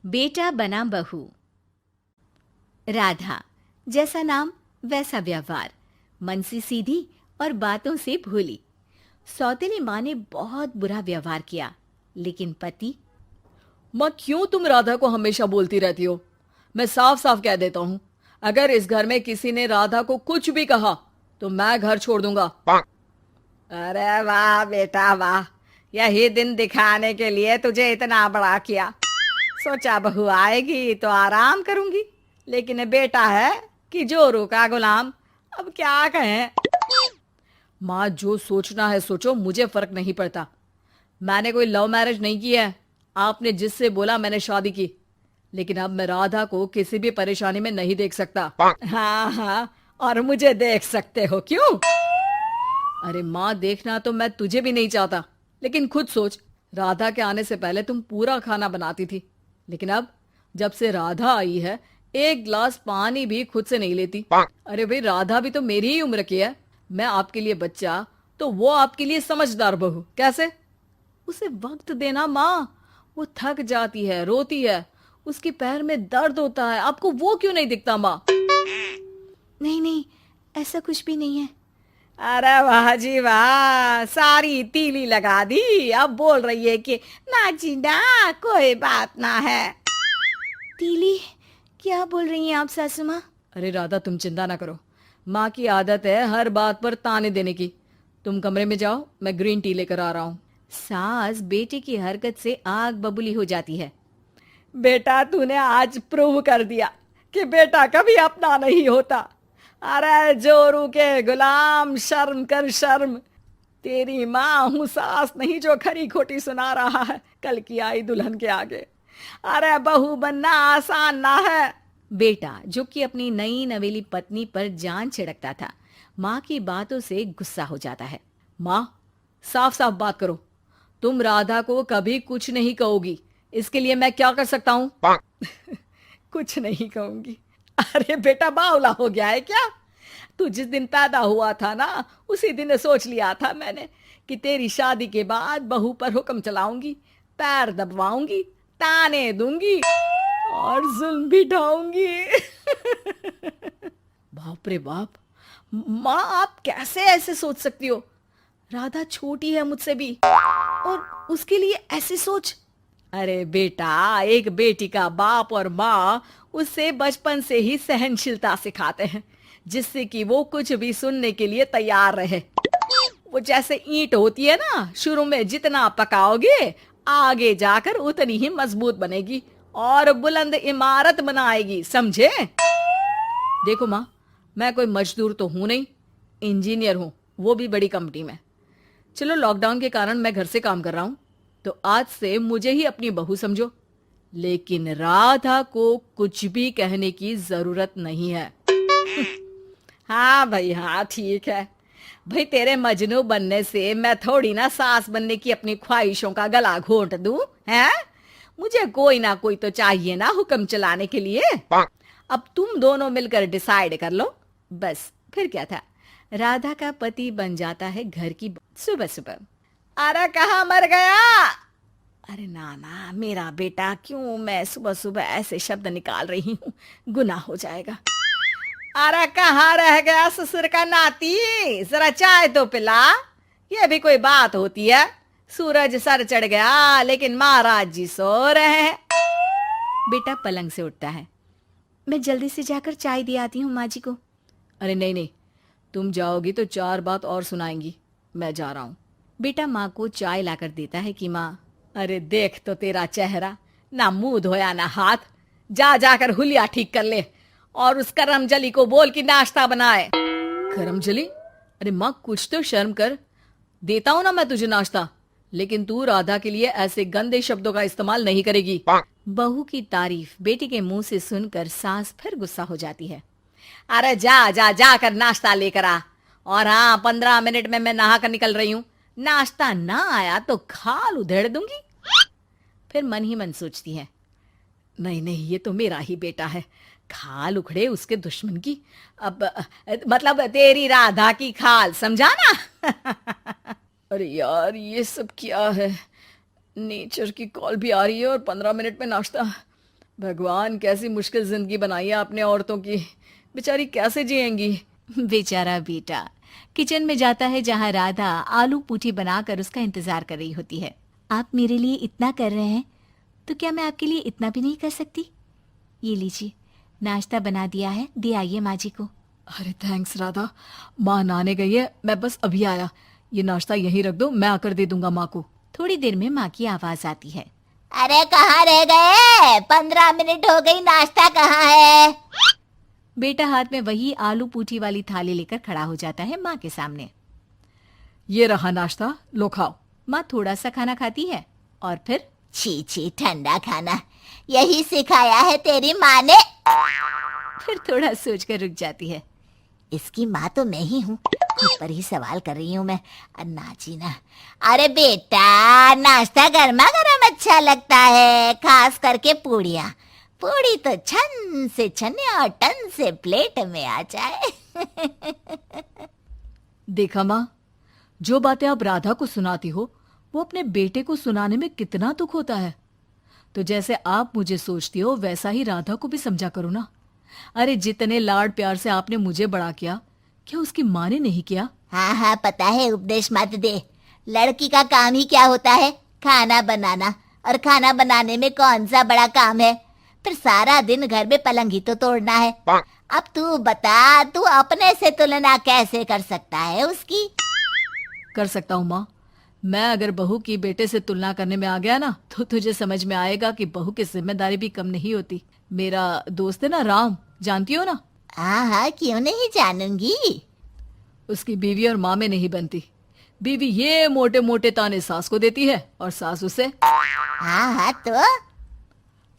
बेटा बना बहू। राधा, जैसा नाम वैसा व्यवहार, मन से सीधी और बातों से भोली। सौतेली माँ ने बहुत बुरा व्यवहार किया, लेकिन पति। माँ, क्यों तुम राधा को हमेशा बोलती रहती हो? मैं साफ साफ कह देता हूँ, अगर इस घर में किसी ने राधा को कुछ भी कहा तो मैं घर छोड़ दूंगा। अरे वाह बेटा वाह, यही दिन दिखाने के लिए तुझे इतना बड़ा किया। सोचा बहू आएगी तो आराम करूंगी, लेकिन बेटा है कि जोरू का गुलाम। अब क्या कहें। माँ, जो सोचना है सोचो, मुझे फर्क नहीं पड़ता। मैंने कोई लव मैरिज नहीं की है। आपने जिससे बोला मैंने शादी की, लेकिन अब मैं राधा को किसी भी परेशानी में नहीं देख सकता। हाँ हाँ, और मुझे देख सकते हो क्यों? अरे माँ, देखना तो मैं तुझे भी नहीं चाहता, लेकिन खुद सोच, राधा के आने से पहले तुम पूरा खाना बनाती थी, लेकिन अब जब से राधा आई है एक गिलास पानी भी खुद से नहीं लेती। अरे भाई, राधा भी तो मेरी ही उम्र की है। मैं आपके लिए बच्चा तो वो आपके लिए समझदार बहू। कैसे? उसे वक्त देना माँ। वो थक जाती है, रोती है, उसके पैर में दर्द होता है। आपको वो क्यों नहीं दिखता माँ? नहीं नहीं, ऐसा कुछ भी नहीं है। अरे वाह जी वाह, सारी तीली लगा दी। अब बोल रही है कि ना जी ना, कोई बात ना है। तीली? क्या बोल रही हैं आप सासू माँ? अरे राधा, तुम चिंता ना करो। माँ की आदत है हर बात पर ताने देने की। तुम कमरे में जाओ, मैं ग्रीन टी लेकर आ रहा हूँ। सास बेटे की हरकत से आग बबूली हो जाती है। बेटा, तूने आज प्रूव कर दिया कि बेटा कभी अपना नहीं होता। अरे जोरू के गुलाम, शर्म कर शर्म। तेरी माँ हूँ, सास नहीं जो खरी खोटी सुना रहा है कल की आई दुल्हन के आगे। अरे बहू बनना आसान ना है। बेटा, जो कि अपनी नई नवेली पत्नी पर जान छिड़कता था, माँ की बातों से गुस्सा हो जाता है। माँ, साफ साफ बात करो। तुम राधा को कभी कुछ नहीं कहोगी, इसके लिए मैं क्या कर सकता हूँ? कुछ नहीं कहूंगी? अरे बेटा, बावला हो गया है क्या? तू जिस दिन पैदा हुआ था ना, उसी दिन सोच लिया था मैंने कि तेरी शादी के बाद बहू पर हुक्म चलाऊंगी, पैर दबवाऊंगी, ताने दूंगी और जुल्म भी ढाऊंगी। बाप रे बाप! माँ, आप कैसे ऐसे सोच सकती हो? राधा छोटी है मुझसे भी, और उसके लिए ऐसी सोच। अरे बेटा, एक बेटी का बाप और माँ उससे बचपन से ही सहनशीलता सिखाते हैं, जिससे कि वो कुछ भी सुनने के लिए तैयार रहे। वो जैसे ईंट होती है ना, शुरू में जितना पकाओगे आगे जाकर उतनी ही मजबूत बनेगी और बुलंद इमारत बनाएगी, समझे? देखो माँ, मैं कोई मजदूर तो हूं नहीं, इंजीनियर हूं, वो भी बड़ी कंपनी में। चलो, लॉकडाउन के कारण मैं घर से काम कर रहा हूं, तो आज से मुझे ही अपनी बहू समझो, लेकिन राधा को कुछ भी कहने की जरूरत नहीं है। हाँ भाई हाँ, ठीक है भाई। तेरे मजनू बनने से मैं थोड़ी ना सास बनने की अपनी ख्वाहिशों का गला घोंट दूं, हैं? मुझे कोई ना कोई तो चाहिए ना हुक्म चलाने के लिए। अब तुम दोनों मिलकर डिसाइड कर लो बस। फिर क्या था, राधा का पति बन जाता है घर की सुबह सुबह। अरे कहाँ मर गया? अरे ना ना, मेरा बेटा, क्यों मैं सुबह सुबह ऐसे शब्द निकाल रही हूँ, गुनाह हो जाएगा। अरे कहाँ रह गया ससुर का नाती? जरा चाय तो पिला। ये भी कोई बात होती है? सूरज सर चढ़ गया, लेकिन महाराज जी सो रहे हैं। बेटा पलंग से उठता है। मैं जल्दी से जाकर चाय दे आती हूँ माँ जी को। अरे नहीं नहीं, तुम जाओगी तो 4 बात और सुनाएंगी। मैं जा रहा हूँ। बेटा माँ को चाय लाकर देता है कि माँ। अरे देख तो तेरा चेहरा, ना मुंह धोया ना हाथ। जा जाकर हुलिया ठीक कर ले और उस करमजली को बोल कि नाश्ता बनाए। करमजली? अरे माँ, कुछ तो शर्म कर। देता हूं ना मैं तुझे नाश्ता, लेकिन तू राधा के लिए ऐसे गंदे शब्दों का इस्तेमाल नहीं करेगी। बहू की तारीफ बेटी के मुंह से सुनकर सास फिर गुस्सा हो जाती है। अरे जा जा जाकर नाश्ता लेकर आ। और हाँ, 15 मिनट में मैं नहा कर निकल रही हूँ। नाश्ता ना आया तो खाल उधेड़ दूंगी। फिर मन ही मन सोचती है, नहीं नहीं, ये तो मेरा ही बेटा है, खाल उखड़े उसके दुश्मन की। अब मतलब तेरी राधा की खाल, समझा ना? अरे यार, ये सब क्या है? नेचर की कॉल भी आ रही है और 15 मिनट में नाश्ता। भगवान, कैसी मुश्किल जिंदगी बनाई है आपने औरतों की। बेचारी कैसे जिएंगी। बेचारा बेटा किचन में जाता है जहाँ राधा आलू पूठी बनाकर उसका इंतजार कर रही होती है। आप मेरे लिए इतना कर रहे हैं तो क्या मैं आपके लिए इतना भी नहीं कर सकती? ये लीजिए, नाश्ता बना दिया है, दे आइए माँ जी को। अरे थैंक्स राधा, माँ नहाने गई है, मैं बस अभी आया। ये नाश्ता यहीं रख दो, मैं आकर दे दूंगा माँ को। थोड़ी देर में माँ की आवाज आती है। अरे कहाँ रह गए? 15 मिनट हो गई, नाश्ता कहाँ है? बेटा हाथ में वही आलू पूठी वाली थाली लेकर खड़ा हो जाता है माँ के सामने। ये रहा नाश्ता, लो खाओ। माँ थोड़ा सा खाना खाती है और फिर छी छी, ठंडा खाना यही सिखाया है तेरी माँ ने? फिर थोड़ा सोचकर रुक जाती है। इसकी माँ तो मैं ही हूँ, खुद पर ही सवाल कर रही हूँ मैं। नाची ना। अरे बेटा, नाश्ता गर्मा गर्म अच्छा लगता है, खास करके पूड़ियाँ। पूड़ी तो छन से छने और टन से प्लेट में आ जाए। देखा माँ, जो बातें आप राधा को सुनाती हो वो अपने बेटे को सुनाने में कितना दुख होता है। तो जैसे आप मुझे सोचती हो वैसा ही राधा को भी समझा करो ना। अरे जितने लाड प्यार से आपने मुझे बड़ा किया, क्या उसकी माँ ने नहीं किया? हाँ हाँ पता है, उपदेश मत दे। लड़की का काम ही क्या होता है? खाना बनाना। और खाना बनाने में कौन सा बड़ा काम है? फिर सारा दिन घर में पलंग ही तो तोड़ना है। अब तू बता, तू अपने से तुलना कैसे कर सकता है उसकी? कर सकता हूँ माँ। मैं अगर बहू की बेटे से तुलना करने में आ गया ना, तो तुझे समझ में आएगा कि बहू की जिम्मेदारी भी कम नहीं होती। मेरा दोस्त है ना राम, जानती हो ना? हाँ हाँ, क्यों नहीं जानूंगी। उसकी बीवी और माँ में नहीं बनती। बीवी ये मोटे मोटे ताने सास को देती है और सास उसे। हाँ हाँ तो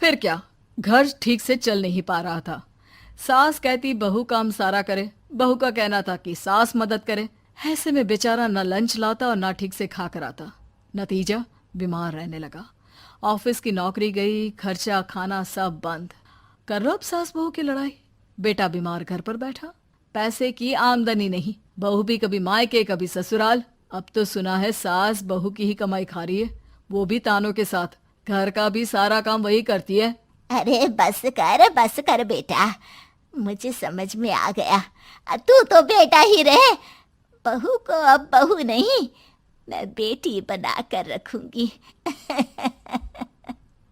फिर क्या, घर ठीक से चल नहीं पा रहा था। सास कहती बहू काम सारा करे, बहू का कहना था कि सास मदद करे। ऐसे में बेचारा न लंच लाता और ना ठीक से खा कर आता। नतीजा, बीमार रहने लगा। ऑफिस की नौकरी गई, खर्चा खाना सब बंद। कर लो अब सास बहू की लड़ाई। बेटा बीमार घर पर बैठा, पैसे की आमदनी नहीं, बहू भी कभी मायके कभी ससुराल। अब तो सुना है सास बहू की ही कमाई खा रही है, वो भी तानों के साथ। घर का भी सारा काम वही करती है। अरे बस कर बेटा, मुझे समझ में आ गया। तू तो बेटा ही रहे। बहू को अब बहू नहीं, मैं बेटी बना कर रखूंगी।